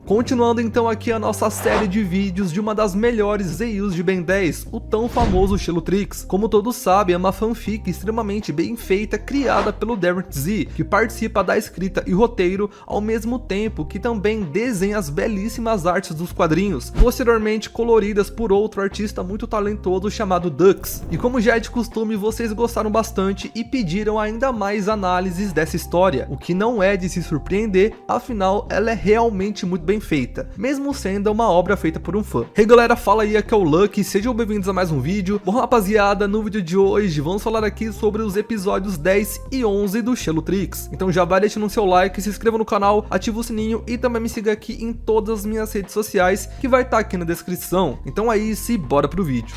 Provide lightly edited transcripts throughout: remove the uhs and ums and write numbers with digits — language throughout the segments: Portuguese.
Continuando então aqui a nossa série de vídeos de uma das melhores ZEUs de Ben 10, o tão famoso Shelotrix. Como todos sabem, é uma fanfic extremamente bem feita, criada pelo Derek Z, que participa da escrita e roteiro, ao mesmo tempo que também desenha as belíssimas artes dos quadrinhos, posteriormente coloridas por outro artista muito talentoso chamado Dux. E como já é de costume, vocês gostaram bastante e pediram ainda mais análises dessa história, o que não é de se surpreender, afinal ela é realmente muito bem feita, mesmo sendo uma obra feita por um fã. Hey galera, fala aí, aqui é o Lucky, sejam bem-vindos a mais um vídeo. Bom rapaziada, no vídeo de hoje vamos falar aqui sobre os episódios 10 e 11 do Shelotrix. Então já vai deixando o seu like, se inscreva no canal, ativa o sininho e também me siga aqui em todas as minhas redes sociais, que vai estar aqui na descrição. Então é isso e bora pro vídeo.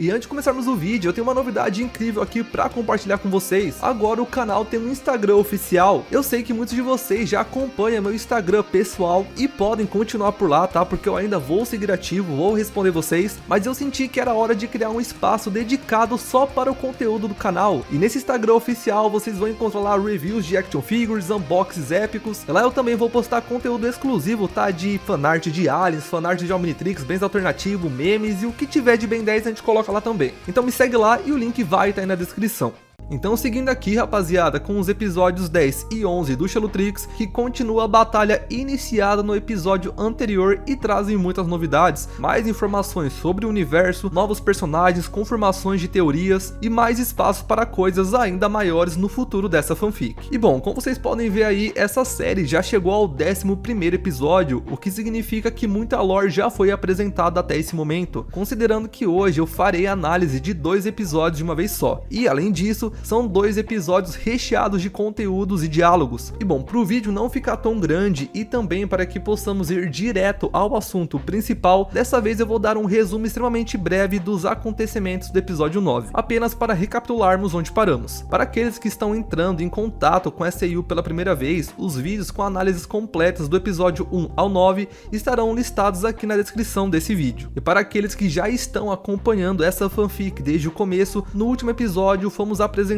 E antes de começarmos o vídeo, eu tenho uma novidade incrível aqui pra compartilhar com vocês. Agora o canal tem um Instagram oficial. Eu sei que muitos de vocês já acompanham meu Instagram pessoal e podem continuar por lá, tá? Porque eu ainda vou seguir ativo, vou responder vocês. Mas eu senti que era hora de criar um espaço dedicado só para o conteúdo do canal. E nesse Instagram oficial vocês vão encontrar lá reviews de action figures, unboxings épicos. Lá eu também vou postar conteúdo exclusivo, tá? De fanart de aliens, fanart de Omnitrix, bens alternativo, memes e o que tiver de Ben 10 a gente coloca lá também. Então me segue lá e o link vai estar aí na descrição. Então seguindo aqui rapaziada, com os episódios 10 e 11 do Shelotrix, que continua a batalha iniciada no episódio anterior e trazem muitas novidades, mais informações sobre o universo, novos personagens, confirmações de teorias e mais espaço para coisas ainda maiores no futuro dessa fanfic. E bom, como vocês podem ver aí, essa série já chegou ao 11º episódio, o que significa que muita lore já foi apresentada até esse momento, considerando que hoje eu farei análise de 2 episódios de uma vez só. E além disso, são 2 episódios recheados de conteúdos e diálogos. E bom, para o vídeo não ficar tão grande e também para que possamos ir direto ao assunto principal, dessa vez eu vou dar um resumo extremamente breve dos acontecimentos do episódio 9, apenas para recapitularmos onde paramos. Para aqueles que estão entrando em contato com a SEU pela primeira vez, os vídeos com análises completas do episódio 1 ao 9 estarão listados aqui na descrição desse vídeo. E para aqueles que já estão acompanhando essa fanfic desde o começo, no último episódio fomos apresentado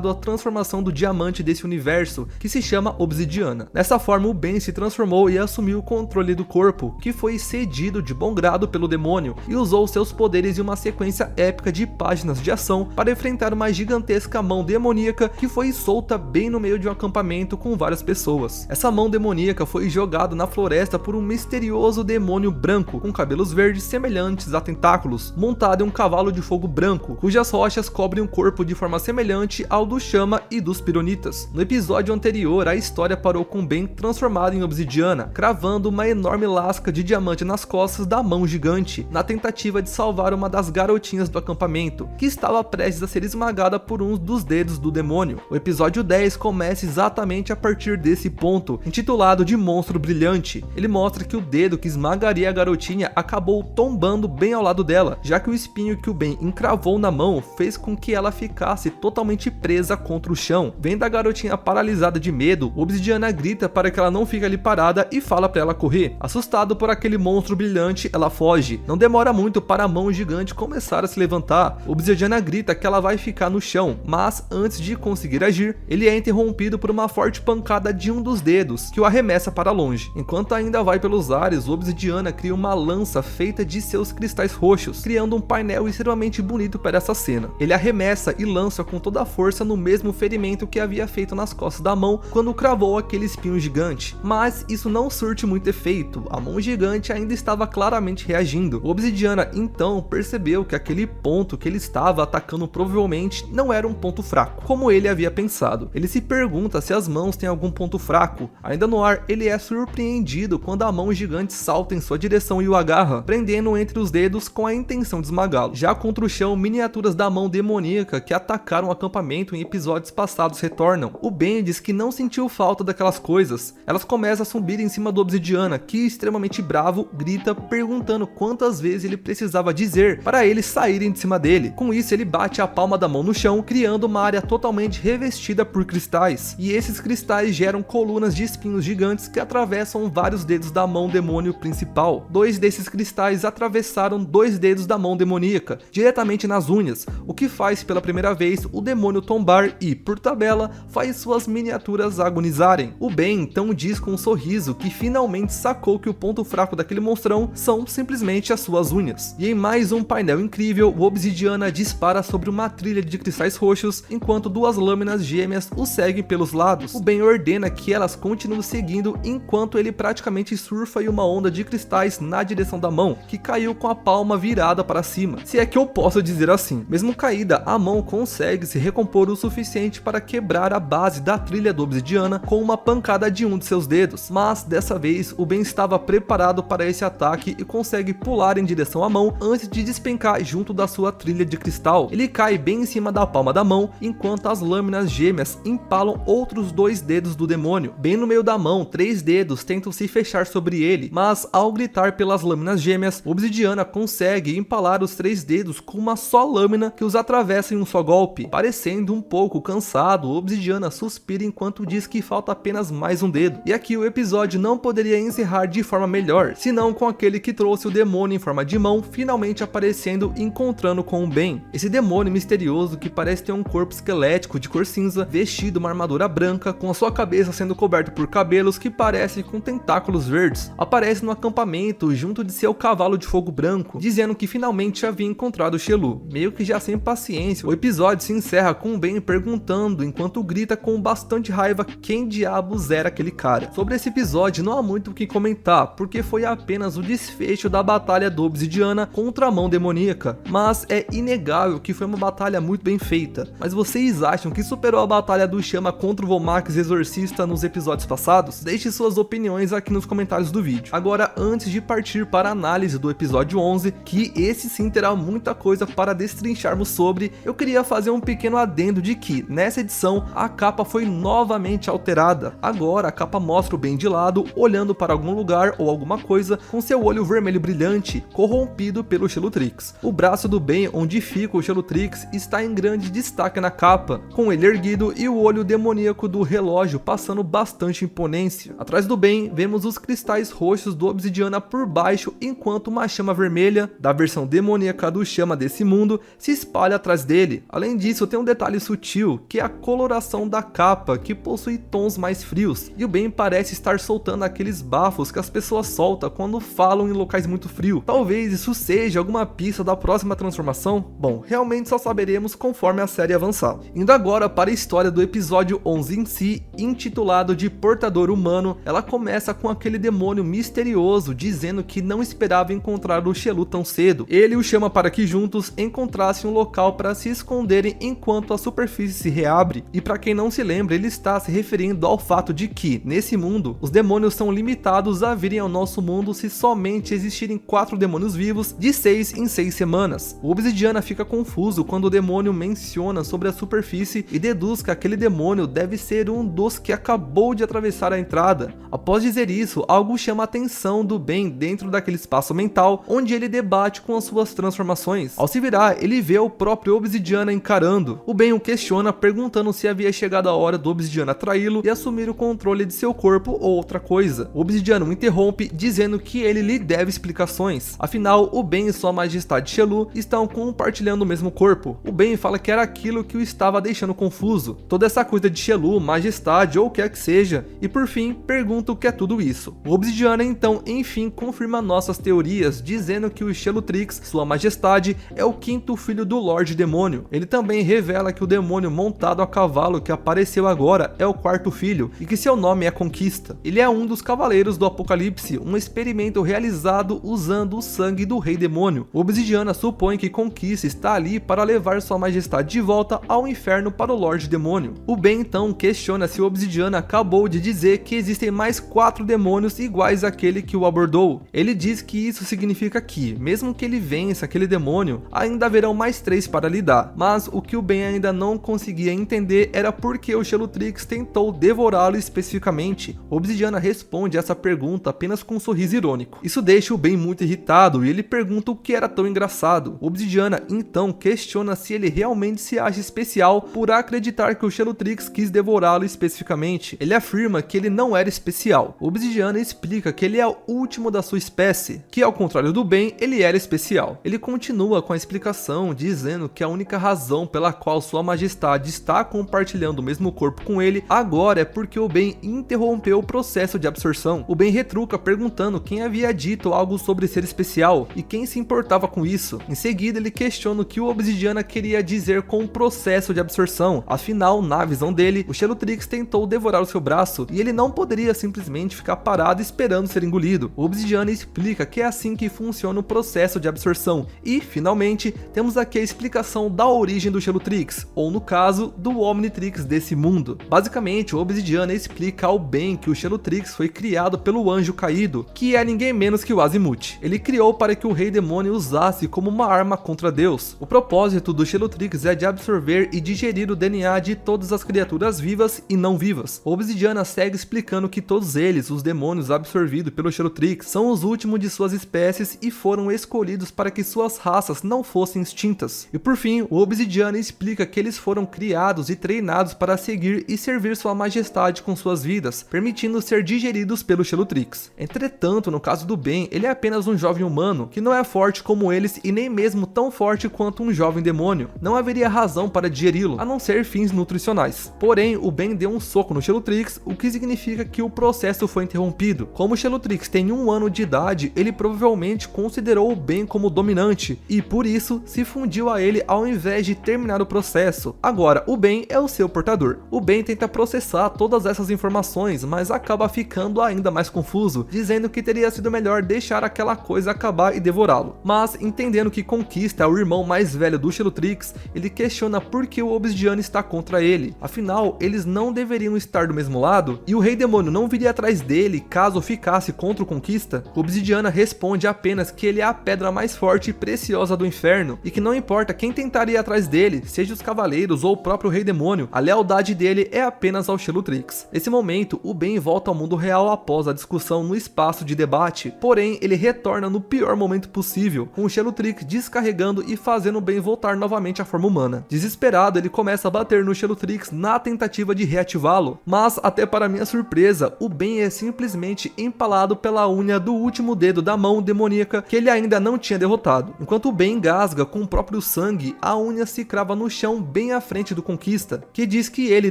a transformação do diamante desse universo, que se chama Obsidiana. Dessa forma o Ben se transformou e assumiu o controle do corpo, que foi cedido de bom grado pelo demônio, e usou seus poderes em uma sequência épica de páginas de ação para enfrentar uma gigantesca mão demoníaca que foi solta bem no meio de um acampamento com várias pessoas. Essa mão demoníaca foi jogada na floresta por um misterioso demônio branco com cabelos verdes semelhantes a tentáculos, montado em um cavalo de fogo branco, cujas rochas cobrem o corpo de forma semelhante ao do Chama e dos Pironitas. No episódio anterior, a história parou com Ben transformado em obsidiana, cravando uma enorme lasca de diamante nas costas da mão gigante, na tentativa de salvar uma das garotinhas do acampamento, que estava prestes a ser esmagada por um dos dedos do demônio. O episódio 10 começa exatamente a partir desse ponto, intitulado de Monstro Brilhante. Ele mostra que o dedo que esmagaria a garotinha acabou tombando bem ao lado dela, já que o espinho que o Ben encravou na mão fez com que ela ficasse totalmente presa contra o chão. Vendo a garotinha paralisada de medo, Obsidiana grita para que ela não fique ali parada e fala para ela correr. Assustado por aquele monstro brilhante, ela foge. Não demora muito para a mão gigante começar a se levantar. Obsidiana grita que ela vai ficar no chão, mas antes de conseguir agir, ele é interrompido por uma forte pancada de um dos dedos, que o arremessa para longe. Enquanto ainda vai pelos ares, Obsidiana cria uma lança feita de seus cristais roxos, criando um painel extremamente bonito para essa cena. Ele arremessa e lança com toda a força no mesmo ferimento que havia feito nas costas da mão quando cravou aquele espinho gigante, mas isso não surte muito efeito, a mão gigante ainda estava claramente reagindo. O Obsidiana então percebeu que aquele ponto que ele estava atacando provavelmente não era um ponto fraco, como ele havia pensado. Ele se pergunta se as mãos têm algum ponto fraco. Ainda no ar, ele é surpreendido quando a mão gigante salta em sua direção e o agarra, prendendo entre os dedos com a intenção de esmagá-lo. Já contra o chão, miniaturas da mão demoníaca que atacaram o acampamento em episódios passados retornam. O Ben diz que não sentiu falta daquelas coisas. Elas começam a subir em cima do Obsidiana, que extremamente bravo grita perguntando quantas vezes ele precisava dizer para eles saírem de cima dele. Com isso ele bate a palma da mão no chão, criando uma área totalmente revestida por cristais, e esses cristais geram colunas de espinhos gigantes que atravessam vários dedos da mão demônio principal. 2 desses cristais atravessaram 2 dedos da mão demoníaca, diretamente nas unhas, o que faz pela primeira vez o demônio demônio tombar e, por tabela, faz suas miniaturas agonizarem. O Ben então diz com um sorriso que finalmente sacou que o ponto fraco daquele monstrão são simplesmente as suas unhas. E em mais um painel incrível, o Obsidiana dispara sobre uma trilha de cristais roxos, enquanto duas lâminas gêmeas o seguem pelos lados. O Ben ordena que elas continuem seguindo enquanto ele praticamente surfa em uma onda de cristais na direção da mão, que caiu com a palma virada para cima. Se é que eu posso dizer assim. Mesmo caída, a mão consegue se recompor o suficiente para quebrar a base da trilha do Obsidiana com uma pancada de um de seus dedos, mas dessa vez o Ben estava preparado para esse ataque e consegue pular em direção à mão antes de despencar junto da sua trilha de cristal. Ele cai bem em cima da palma da mão, enquanto as lâminas gêmeas empalam outros 2 dedos do demônio. Bem no meio da mão, 3 dedos tentam se fechar sobre ele, mas ao gritar pelas lâminas gêmeas, o Obsidiana consegue empalar os 3 dedos com uma só lâmina que os atravessa em um só golpe. Parecendo um pouco cansado, o Obsidiana suspira enquanto diz que falta apenas mais um dedo. E aqui o episódio não poderia encerrar de forma melhor, senão com aquele que trouxe o demônio em forma de mão finalmente aparecendo e encontrando com o Ben. Esse demônio misterioso que parece ter um corpo esquelético de cor cinza, vestido uma armadura branca, com a sua cabeça sendo coberta por cabelos que parecem com tentáculos verdes, aparece no acampamento junto de seu cavalo de fogo branco, dizendo que finalmente havia encontrado Xelu. Meio que já sem paciência, o episódio se encerra com o Ben perguntando, enquanto grita com bastante raiva, quem diabos era aquele cara. Sobre esse episódio não há muito o que comentar, porque foi apenas o desfecho da batalha do Obsidiana contra a mão demoníaca, mas é inegável que foi uma batalha muito bem feita. Mas vocês acham que superou a batalha do Chama contra o Vomax Exorcista nos episódios passados? Deixe suas opiniões aqui nos comentários do vídeo. Agora, antes de partir para a análise do episódio 11, que esse sim terá muita coisa para destrincharmos sobre, eu queria fazer um pequeno adendo de que, nessa edição, a capa foi novamente alterada. Agora a capa mostra o Ben de lado, olhando para algum lugar ou alguma coisa, com seu olho vermelho brilhante, corrompido pelo Xelutrix. O braço do Ben, onde fica o Xelutrix, está em grande destaque na capa, com ele erguido e o olho demoníaco do relógio passando bastante imponência. Atrás do Ben, vemos os cristais roxos do Obsidiana por baixo, enquanto uma chama vermelha, da versão demoníaca do Chama desse mundo, se espalha atrás dele. Além disso, tem um detalhe sutil, que é a coloração da capa, que possui tons mais frios, e o Ben parece estar soltando aqueles bafos que as pessoas soltam quando falam em locais muito frios. Talvez isso seja alguma pista da próxima transformação? Bom, realmente só saberemos conforme a série avançar. Indo agora para a história do episódio 11 em si, intitulado de Portador Humano, ela começa com aquele demônio misterioso dizendo que não esperava encontrar o Xelu tão cedo. Ele o chama para que juntos encontrassem um local para se esconderem enquanto a superfície se reabre. E para quem não se lembra, ele está se referindo ao fato de que, nesse mundo, os demônios são limitados a virem ao nosso mundo se somente existirem 4 demônios vivos de 6 em 6 semanas. O Obsidiana fica confuso quando o demônio menciona sobre a superfície e deduz que aquele demônio deve ser um dos que acabou de atravessar a entrada. Após dizer isso, algo chama a atenção do Ben dentro daquele espaço mental, onde ele debate com as suas transformações. Ao se virar, ele vê o próprio Obsidiana encarando. O Ben o questiona, perguntando se havia chegado a hora do Obsidiana traí-lo e assumir o controle de seu corpo ou outra coisa. O Obsidiana o interrompe, dizendo que ele lhe deve explicações. Afinal, o Ben e sua majestade Xelu estão compartilhando o mesmo corpo. O Ben fala que era aquilo que o estava deixando confuso. Toda essa coisa de Xelu, majestade ou o que quer que seja. E por fim, pergunta o que é tudo isso. O Obsidiana então, enfim, confirma nossas teorias, dizendo que o Xelutrix, sua majestade, é o 5º filho do Lorde Demônio. Ele também revela que o demônio montado a cavalo que apareceu agora é o 4º filho, e que seu nome é Conquista. Ele é um dos cavaleiros do Apocalipse, um experimento realizado usando o sangue do Rei Demônio. O Obsidiana supõe que Conquista está ali para levar sua majestade de volta ao inferno para o Lorde Demônio. O Ben então questiona se o Obsidiana acabou de dizer que existem mais 4 demônios iguais àquele que o abordou. Ele diz que isso significa que, mesmo que ele vença aquele demônio, ainda haverão mais 3 para lidar, mas o que o Ben ainda não conseguia entender era por que o Xelutrix tentou devorá-lo especificamente. O Obsidiana responde essa pergunta apenas com um sorriso irônico. Isso deixa o Ben muito irritado e ele pergunta o que era tão engraçado. O Obsidiana então questiona se ele realmente se acha especial por acreditar que o Xelutrix quis devorá-lo especificamente. Ele afirma que ele não era especial. O Obsidiana explica que ele é o último da sua espécie, que ao contrário do Ben, ele era especial. Ele continua com a explicação, dizendo que a única razão pela qual qual sua majestade está compartilhando o mesmo corpo com ele, agora é porque o Ben interrompeu o processo de absorção. O Ben retruca perguntando quem havia dito algo sobre ser especial e quem se importava com isso. Em seguida ele questiona o que o Obsidiana queria dizer com o processo de absorção, afinal na visão dele, o Xelutrix tentou devorar o seu braço e ele não poderia simplesmente ficar parado esperando ser engolido. O Obsidiana explica que é assim que funciona o processo de absorção e, finalmente, temos aqui a explicação da origem do Xelutrix, ou no caso, do Omnitrix desse mundo. Basicamente, o Obsidiana explica ao Ben que o Xelutrix foi criado pelo Anjo Caído, que é ninguém menos que o Azimuth. Ele criou para que o Rei Demônio usasse como uma arma contra Deus. O propósito do Xelutrix é de absorver e digerir o DNA de todas as criaturas vivas e não vivas. O Obsidiana segue explicando que todos eles, os demônios absorvidos pelo Xelutrix, são os últimos de suas espécies e foram escolhidos para que suas raças não fossem extintas. E por fim, o Obsidiana explica que eles foram criados e treinados para seguir e servir sua majestade com suas vidas, permitindo ser digeridos pelo Xelutrix. Entretanto, no caso do Ben, ele é apenas um jovem humano, que não é forte como eles e nem mesmo tão forte quanto um jovem demônio. Não haveria razão para digeri-lo, a não ser fins nutricionais. Porém, o Ben deu um soco no Xelutrix, o que significa que o processo foi interrompido. Como o Xelutrix tem 1 ano de idade, ele provavelmente considerou o Ben como dominante e por isso se fundiu a ele ao invés de terminar o processo. Agora, o Ben é o seu portador. O Ben tenta processar todas essas informações, mas acaba ficando ainda mais confuso, dizendo que teria sido melhor deixar aquela coisa acabar e devorá-lo. Mas, entendendo que Conquista é o irmão mais velho do Xelutrix, ele questiona por que o Obsidiana está contra ele. Afinal, eles não deveriam estar do mesmo lado? E o Rei Demônio não viria atrás dele caso ficasse contra o Conquista? O Obsidiana responde apenas que ele é a pedra mais forte e preciosa do inferno, e que não importa quem tentar ir atrás dele, seja os cavaleiros ou o próprio Rei Demônio, a lealdade dele é apenas ao Xelutrix. Nesse momento, o Ben volta ao mundo real após a discussão no espaço de debate, porém ele retorna no pior momento possível, com o Xelutrix descarregando e fazendo o Ben voltar novamente à forma humana. Desesperado, ele começa a bater no Xelutrix na tentativa de reativá-lo, mas até para minha surpresa, o Ben é simplesmente empalado pela unha do último dedo da mão demoníaca que ele ainda não tinha derrotado. Enquanto o Ben engasga com o próprio sangue, a unha se crava no chão bem à frente do Conquista, que diz que ele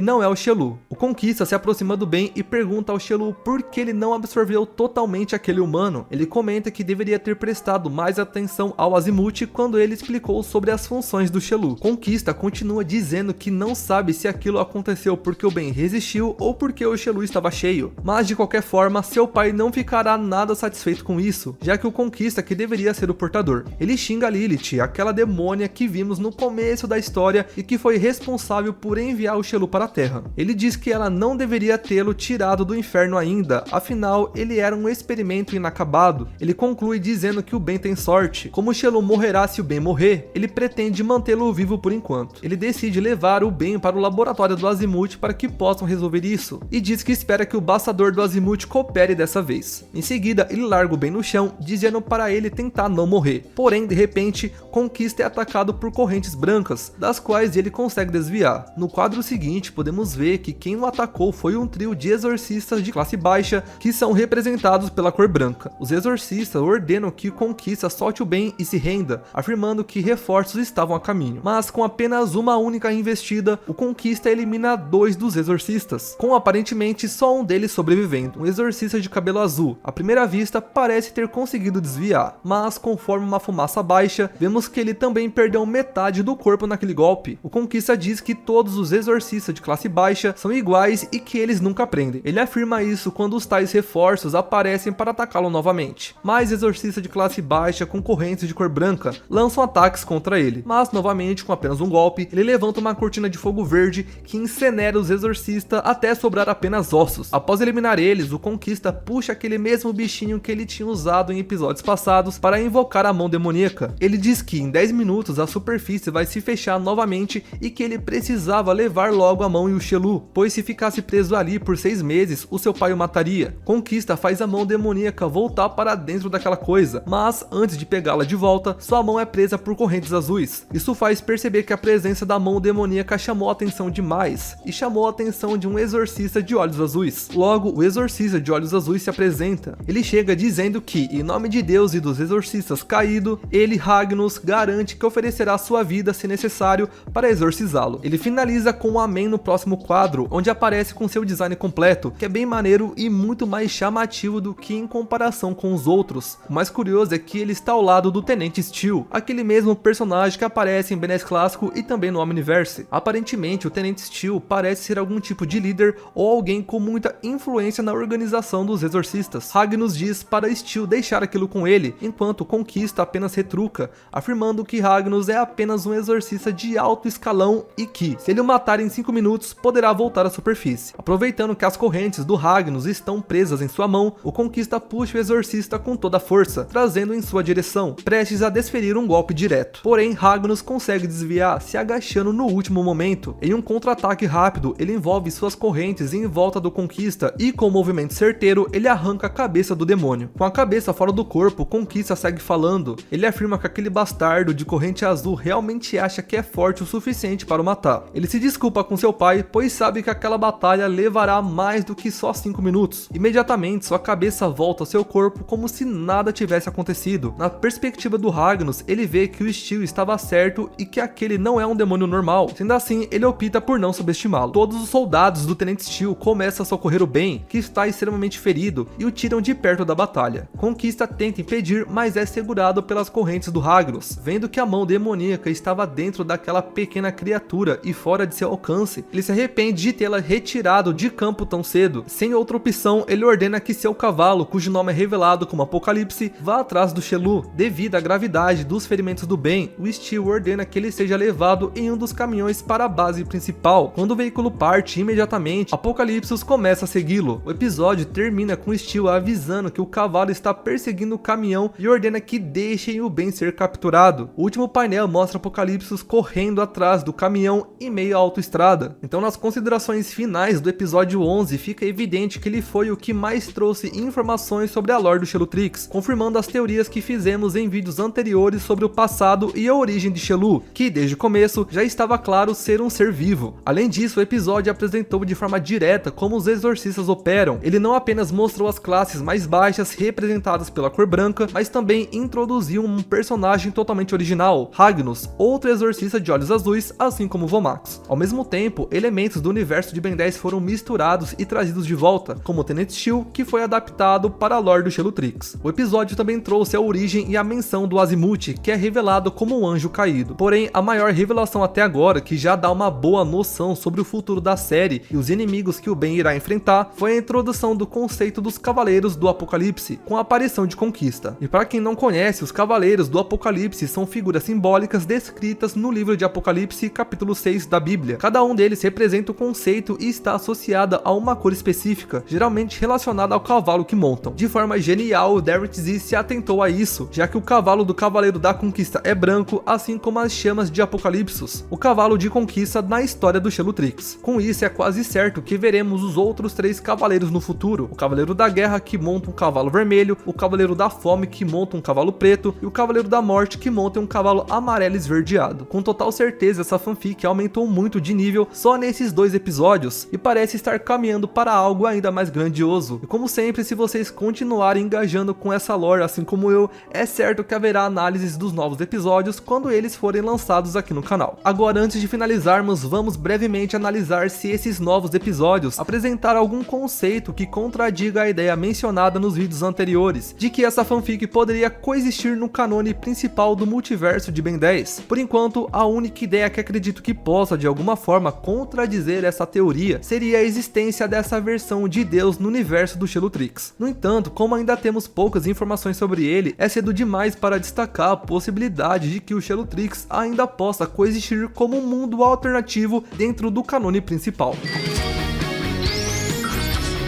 não é o Xelu. O Conquista se aproxima do Ben e pergunta ao Xelu por que ele não absorveu totalmente aquele humano. Ele comenta que deveria ter prestado mais atenção ao Azimuth quando ele explicou sobre as funções do Xelu. Conquista continua dizendo que não sabe se aquilo aconteceu porque o Ben resistiu ou porque o Xelu estava cheio, mas de qualquer forma seu pai não ficará nada satisfeito com isso, já que o Conquista que deveria ser o portador. Ele xinga Lilith, aquela demônia que vimos no começo da história e que foi responsável por enviar o Xelu para a Terra. Ele diz que ela não deveria tê-lo tirado do inferno ainda, afinal ele era um experimento inacabado. Ele conclui dizendo que o Ben tem sorte, como o Xelu morrerá se o Ben morrer, ele pretende mantê-lo vivo por enquanto. Ele decide levar o Ben para o laboratório do Azimuth para que possam resolver isso, e diz que espera que o Bastador do Azimuth coopere dessa vez. Em seguida, ele larga o Ben no chão, dizendo para ele tentar não morrer. Porém, de repente, Conquista é atacado por correntes brancas, das quais ele consegue desviar. No quadro seguinte, podemos ver que quem o atacou foi um trio de exorcistas de classe baixa, que são representados pela cor branca. Os exorcistas ordenam que Conquista solte o Ben e se renda, afirmando que reforços estavam a caminho. Mas com apenas uma única investida, o Conquista elimina 2 dos exorcistas, com aparentemente só um deles sobrevivendo, um exorcista de cabelo azul. À primeira vista, parece ter conseguido desviar, mas conforme uma fumaça baixa, vemos que ele também perdeu metade do corpo naquele golpe. O Conquista diz que todos os exorcistas de classe baixa são iguais e que eles nunca aprendem. Ele afirma isso quando os tais reforços aparecem para atacá-lo novamente. Mais exorcistas de classe baixa com correntes de cor branca lançam ataques contra ele, mas novamente com apenas um golpe, ele levanta uma cortina de fogo verde que incinera os exorcistas até sobrar apenas ossos. Após eliminar eles, o Conquista puxa aquele mesmo bichinho que ele tinha usado em episódios passados para invocar a mão demoníaca. Ele diz que em 10 minutos a superfície vai se fechar novamente e que ele precisava levar logo a mão e o Xelu, pois se ficasse preso ali por 6 meses, o seu pai o mataria. Conquista faz a mão demoníaca voltar para dentro daquela coisa, mas antes de pegá-la de volta, sua mão é presa por correntes azuis. Isso faz perceber que a presença da mão demoníaca chamou a atenção demais, e chamou a atenção de um exorcista de olhos azuis. Logo, o exorcista de olhos azuis se apresenta. Ele chega dizendo que, em nome de Deus e dos exorcistas caídos, ele, Ragnus, garante que oferecerá sua vida se necessário necessário para exorcizá-lo. Ele finaliza com um amém no próximo quadro, onde aparece com seu design completo, que é bem maneiro e muito mais chamativo do que em comparação com os outros. O mais curioso é que ele está ao lado do Tenente Steel, aquele mesmo personagem que aparece em Ben 10 Clássico e também no Omniverse. Aparentemente, o Tenente Steel parece ser algum tipo de líder ou alguém com muita influência na organização dos exorcistas. Ragnos diz para Steel deixar aquilo com ele, enquanto Conquista apenas retruca, afirmando que Ragnos é apenas um exorcista de alto escalão e que, se ele o matar em 5 minutos, poderá voltar à superfície. Aproveitando que as correntes do Ragnos estão presas em sua mão, o Conquista puxa o exorcista com toda a força, trazendo em sua direção, prestes a desferir um golpe direto. Porém, Ragnos consegue desviar, se agachando no último momento. Em um contra-ataque rápido, ele envolve suas correntes em volta do Conquista e, com um movimento certeiro, ele arranca a cabeça do demônio. Com a cabeça fora do corpo, Conquista segue falando. Ele afirma que aquele bastardo de corrente azul realmente acha que é forte o suficiente para o matar. Ele se desculpa com seu pai, pois sabe que aquela batalha levará mais do que só 5 minutos. Imediatamente, sua cabeça volta ao seu corpo como se nada tivesse acontecido. Na perspectiva do Ragnos, ele vê que o Steel estava certo e que aquele não é um demônio normal. Sendo assim, ele opta por não subestimá-lo. Todos os soldados do Tenente Steel começam a socorrer o Ben, que está extremamente ferido, e o tiram de perto da batalha. Conquista tenta impedir, mas é segurado pelas correntes do Ragnos. Vendo que a mão demoníaca estava dentro daquela pequena criatura e fora de seu alcance, ele se arrepende de tê-la retirado de campo tão cedo. Sem outra opção, ele ordena que seu cavalo, cujo nome é revelado como Apocalipse, vá atrás do Shelu. Devido à gravidade dos ferimentos do Ben, o Steel ordena que ele seja levado em um dos caminhões para a base principal. Quando o veículo parte, imediatamente, Apocalipse começa a segui-lo. O episódio termina com Steel avisando que o cavalo está perseguindo o caminhão e ordena que deixem o Ben ser capturado. O último painel mostra Apocalipse correndo atrás do caminhão em meio à autoestrada. Então, nas considerações finais do episódio 11, fica evidente que ele foi o que mais trouxe informações sobre a lore do Shelutrix, confirmando as teorias que fizemos em vídeos anteriores sobre o passado e a origem de Shelu, que desde o começo já estava claro ser um ser vivo. Além disso, o episódio apresentou de forma direta como os exorcistas operam. Ele não apenas mostrou as classes mais baixas representadas pela cor branca, mas também introduziu um personagem totalmente original, Ragnos, outro exorcista de olhos azuis, assim como Vomax. Ao mesmo tempo, elementos do universo de Ben 10 foram misturados e trazidos de volta, como o Tenente Steel, que foi adaptado para a lore do Shelutrix. O episódio também trouxe a origem e a menção do Azimuth, que é revelado como um anjo caído. Porém, a maior revelação até agora, que já dá uma boa noção sobre o futuro da série e os inimigos que o Ben irá enfrentar, foi a introdução do conceito dos Cavaleiros do Apocalipse, com a aparição de Conquista. E para quem não conhece, os Cavaleiros do Apocalipse são figuras simbólicas descritas no livro de Apocalipse, capítulo 6 da Bíblia. Cada um deles representa um conceito e está associada a uma cor específica, geralmente relacionada ao cavalo que montam. De forma genial, o Derek Z se atentou a isso, já que o cavalo do Cavaleiro da Conquista é branco, assim como as chamas de Apocalipse, o cavalo de conquista na história do Shelutrix. Com isso, é quase certo que veremos os outros 3 cavaleiros no futuro: o Cavaleiro da Guerra, que monta um cavalo vermelho, o Cavaleiro da Fome, que monta um cavalo preto, e o Cavaleiro da Morte, que monta um cavalo amarelo esverdeado. Com total certeza, essa fanfic aumentou muito de nível só nesses 2 episódios, e parece estar caminhando para algo ainda mais grandioso. E como sempre, se vocês continuarem engajando com essa lore, assim como eu, é certo que haverá análises dos novos episódios quando eles forem lançados aqui no canal. Agora, antes de finalizarmos, vamos brevemente analisar se esses novos episódios apresentaram algum conceito que contradiga a ideia mencionada nos vídeos anteriores, de que essa fanfic poderia coexistir no canone principal do multiverso de Ben 10. Por enquanto, a única ideia que acredito que possa de alguma forma contradizer essa teoria seria a existência dessa versão de Deus no universo do Shelutrix. No entanto, como ainda temos poucas informações sobre ele, é cedo demais para destacar a possibilidade de que o Shelutrix ainda possa coexistir como um mundo alternativo dentro do canone principal.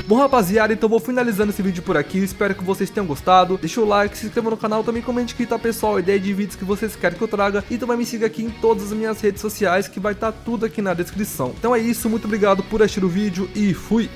Bom, rapaziada, então vou finalizando esse vídeo por aqui, espero que vocês tenham gostado. Deixa o like, se inscreva no canal, também comente aqui, tá pessoal, a ideia de vídeos que vocês querem que eu traga, e também me siga aqui em todas as minhas redes sociais, que vai estar tudo aqui na descrição. Então é isso, muito obrigado por assistir o vídeo e fui!